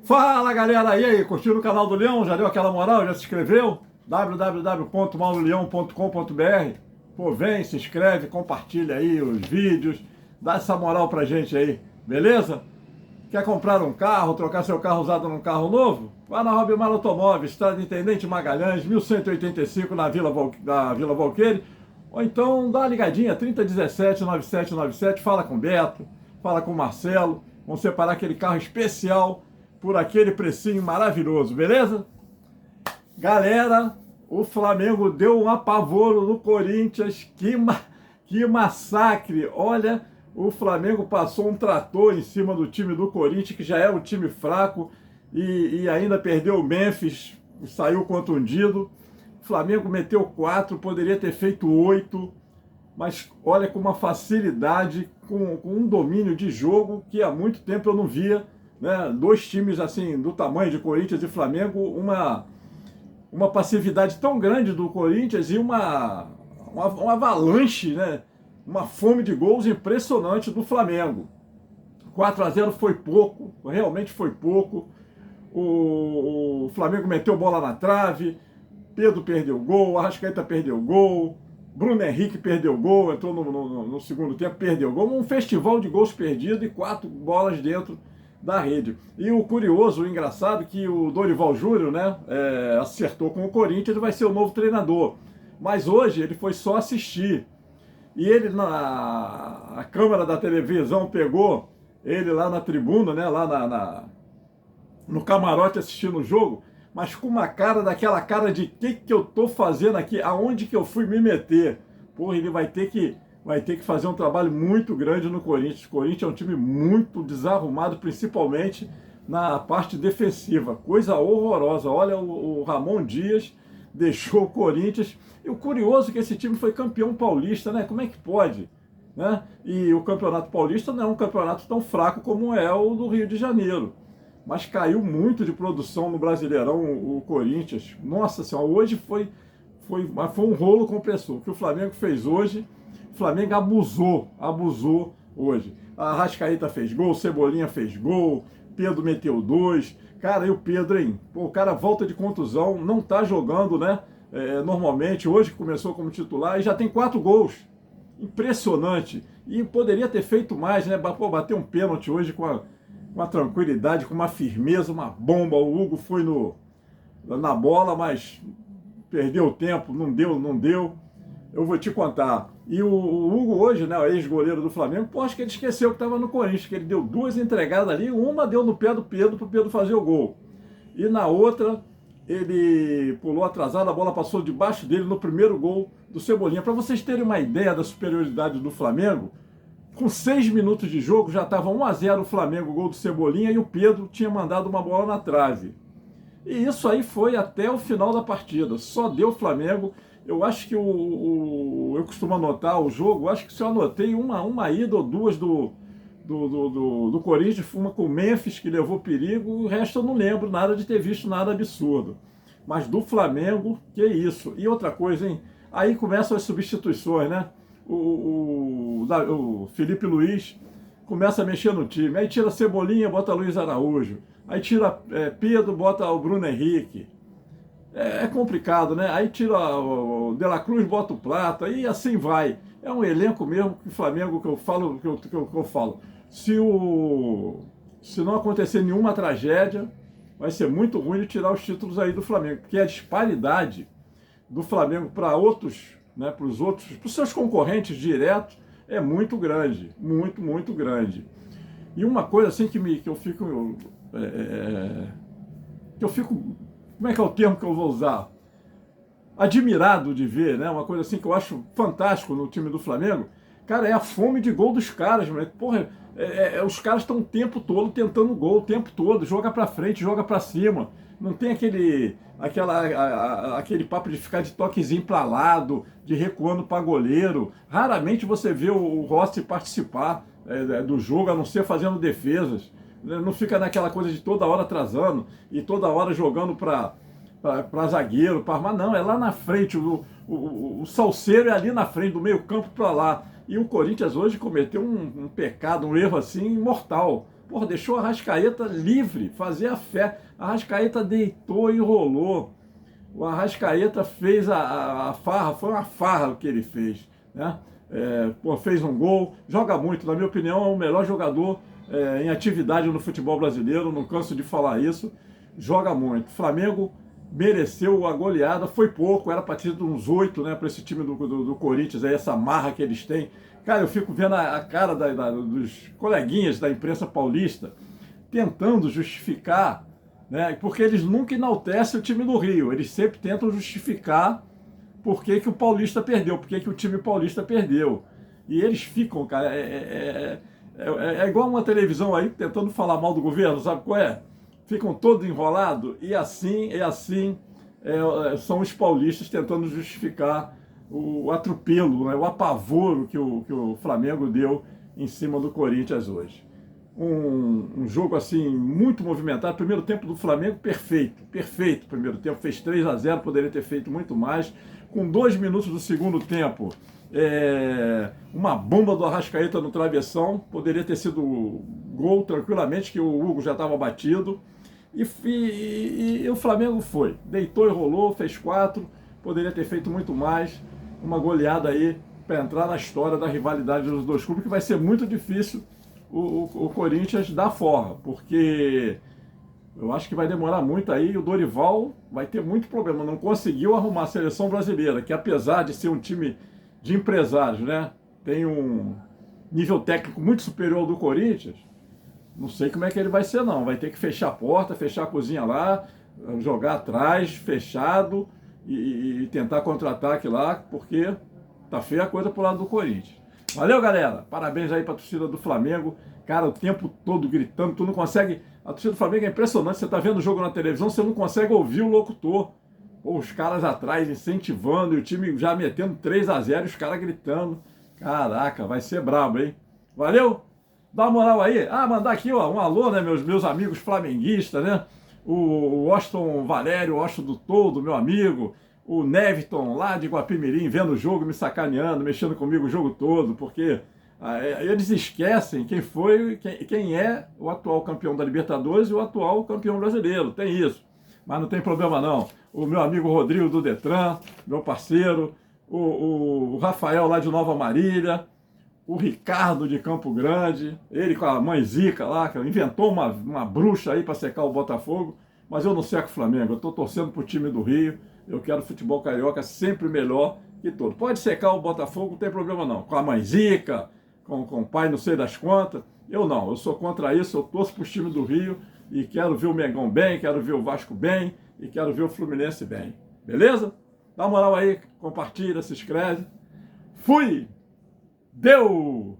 Fala galera, e aí, curtiu o canal do Leão? Já deu aquela moral? Já se inscreveu? www.mauroleão.com.br. Pô, vem, se inscreve, compartilha aí os vídeos, dá essa moral pra gente aí, beleza? Quer comprar um carro, trocar seu carro usado num carro novo? Vá na Robimar Automóveis, Estrada Intendente Magalhães, 1185 na Vila Valqueire. Ou então dá uma ligadinha, 3017-9797, fala com o Beto, fala com o Marcelo. Vamos separar aquele carro especial por aquele precinho maravilhoso, beleza? Galera, o Flamengo deu um apavoro no Corinthians, que massacre! Olha, o Flamengo passou um trator em cima do time do Corinthians, que já é um time fraco, e ainda perdeu o Memphis, saiu contundido. O Flamengo meteu 4, poderia ter feito 8, mas olha com uma facilidade, com um domínio de jogo que há muito tempo eu não via, né? Dois times assim do tamanho de Corinthians e Flamengo, uma passividade tão grande do Corinthians e uma avalanche, né? Uma fome de gols impressionante do Flamengo. 4-0 foi pouco, realmente foi pouco. O Flamengo meteu bola na trave, Pedro perdeu gol, Arrascaeta perdeu gol, Bruno Henrique perdeu gol, entrou no segundo tempo, perdeu gol. Um festival de gols perdidos e 4 bolas dentro da rede. E o curioso, o engraçado, que o Dorival Júnior, né, acertou com o Corinthians, ele vai ser o novo treinador. Mas hoje ele foi só assistir. E ele, a câmera da televisão pegou ele lá na tribuna, né, lá no camarote assistindo o jogo, mas com uma cara, daquela cara de que eu tô fazendo aqui, aonde que eu fui me meter. Porra, ele vai ter que fazer um trabalho muito grande no Corinthians. O Corinthians é um time muito desarrumado, principalmente na parte defensiva. Coisa horrorosa. Olha, o Ramon Dias deixou o Corinthians. E o curioso é que esse time foi campeão paulista, né? Como é que pode? Né? E o Campeonato Paulista não é um campeonato tão fraco como é o do Rio de Janeiro. Mas caiu muito de produção no Brasileirão o Corinthians. Nossa Senhora, hoje foi um rolo compressor. O que o Flamengo fez hoje, o Flamengo abusou hoje. A Arrascaeta fez gol, Cebolinha fez gol, Pedro meteu 2. Cara, e o Pedro, hein? Pô, o cara volta de contusão, não tá jogando, né? Normalmente, hoje que começou como titular, e já tem 4 gols. Impressionante. E poderia ter feito mais, né? Pô, bater um pênalti hoje com uma tranquilidade, com uma firmeza, uma bomba. O Hugo foi na bola, mas perdeu o tempo, não deu. Eu vou te contar. E o Hugo hoje, né, o ex-goleiro do Flamengo, pô, acho que ele esqueceu que estava no Corinthians, que ele deu 2 entregadas ali, uma deu no pé do Pedro, para o Pedro fazer o gol. E na outra, ele pulou atrasado, a bola passou debaixo dele no primeiro gol do Cebolinha. Para vocês terem uma ideia da superioridade do Flamengo, com 6 minutos de jogo, já estava 1-0 o Flamengo, o gol do Cebolinha, e o Pedro tinha mandado uma bola na trave. E isso aí foi até o final da partida. Só deu o Flamengo. Eu acho que eu costumo anotar o jogo, acho que se eu anotei uma ida ou duas do Corinthians, uma com o Memphis, que levou perigo, o resto eu não lembro nada de ter visto nada absurdo. Mas do Flamengo, que isso. E outra coisa, hein? Aí começam as substituições, né? O Felipe Luiz começa a mexer no time, aí tira Cebolinha, bota Luiz Araújo, aí tira Pedro, bota o Bruno Henrique. É complicado, né? Aí tira o De La Cruz, bota o Plata, e assim vai. É um elenco mesmo que o Flamengo, que eu falo, que eu falo. Se não acontecer nenhuma tragédia, vai ser muito ruim de tirar os títulos aí do Flamengo, porque a disparidade do Flamengo para outros, né, para os seus concorrentes diretos, é muito grande, muito grande. E uma coisa assim que eu fico, como é que é o termo que eu vou usar? Admirado de ver, né? Uma coisa assim que eu acho fantástico no time do Flamengo, cara, é a fome de gol dos caras, moleque. Porra, os caras estão o tempo todo tentando gol, o tempo todo, joga pra frente, joga pra cima. Não tem aquele papo de ficar de toquezinho para lado, de recuando para goleiro. Raramente você vê o Rossi participar do jogo, a não ser fazendo defesas. Não fica naquela coisa de toda hora atrasando e toda hora jogando para zagueiro, para armar. Não, é lá na frente. O salseiro é ali na frente, do meio campo para lá. E o Corinthians hoje cometeu um pecado, um erro assim mortal. Porra, deixou a Arrascaeta livre, fazer a fé. A Arrascaeta deitou e rolou. O Arrascaeta fez a farra, foi uma farra o que ele fez, né? Fez um gol, joga muito, na minha opinião é o melhor jogador em atividade no futebol brasileiro, não canso de falar isso, joga muito. Flamengo mereceu a goleada, foi pouco, era para ter uns 8, né, para esse time do Corinthians, aí, essa marra que eles têm. Cara, eu fico vendo a cara dos coleguinhas da imprensa paulista tentando justificar, né, porque eles nunca enaltecem o time do Rio, eles sempre tentam justificar por que o Paulista perdeu, por que o time paulista perdeu. E eles ficam, cara, é igual uma televisão aí tentando falar mal do governo, sabe qual é? Ficam todos enrolados e assim são os paulistas tentando justificar o atropelo, né, o apavoro que o Flamengo deu em cima do Corinthians hoje. Um jogo assim muito movimentado. Primeiro tempo do Flamengo perfeito primeiro tempo, fez 3-0, poderia ter feito muito mais. Com 2 minutos do segundo tempo, uma bomba do Arrascaeta no travessão, poderia ter sido gol tranquilamente, que o Hugo já estava batido. E o Flamengo deitou e rolou, fez 4, poderia ter feito muito mais. Uma goleada aí para entrar na história da rivalidade dos dois clubes, que vai ser muito difícil o Corinthians dar forra, porque eu acho que vai demorar muito aí e o Dorival vai ter muito problema. Não conseguiu arrumar a seleção brasileira, que apesar de ser um time de empresários, né, tem um nível técnico muito superior ao do Corinthians. Não sei como é que ele vai ser, não. Vai ter que fechar a porta, fechar a cozinha lá, jogar atrás, fechado, e tentar contra-ataque lá, porque tá feia a coisa pro lado do Corinthians. Valeu, galera. Parabéns aí pra torcida do Flamengo. Cara, o tempo todo gritando, tu não consegue... A torcida do Flamengo é impressionante. Você tá vendo o jogo na televisão, você não consegue ouvir o locutor. Pô, os caras atrás incentivando e o time já metendo 3-0 e os caras gritando. Caraca, vai ser brabo, hein? Valeu? Dá uma moral aí. Mandar aqui, ó, um alô, né, meus amigos flamenguistas, né? O Austin Valério, o Austin do Todo, meu amigo. O Neviton, lá de Guapimirim, vendo o jogo, me sacaneando, mexendo comigo o jogo todo, porque eles esquecem quem é o atual campeão da Libertadores e o atual campeão brasileiro. Tem isso. Mas não tem problema, não. O meu amigo Rodrigo do Detran, meu parceiro. O Rafael, lá de Nova Marília. O Ricardo de Campo Grande, ele com a mãe Zica lá, que inventou uma bruxa aí para secar o Botafogo, mas eu não seco o Flamengo, eu estou torcendo para o time do Rio, eu quero futebol carioca sempre melhor que todo. Pode secar o Botafogo, não tem problema não, com a mãe Zica, com o pai não sei das quantas, eu não, eu sou contra isso, eu torço para o time do Rio e quero ver o Mengão bem, quero ver o Vasco bem e quero ver o Fluminense bem, beleza? Dá uma moral aí, compartilha, se inscreve. Fui! Deu!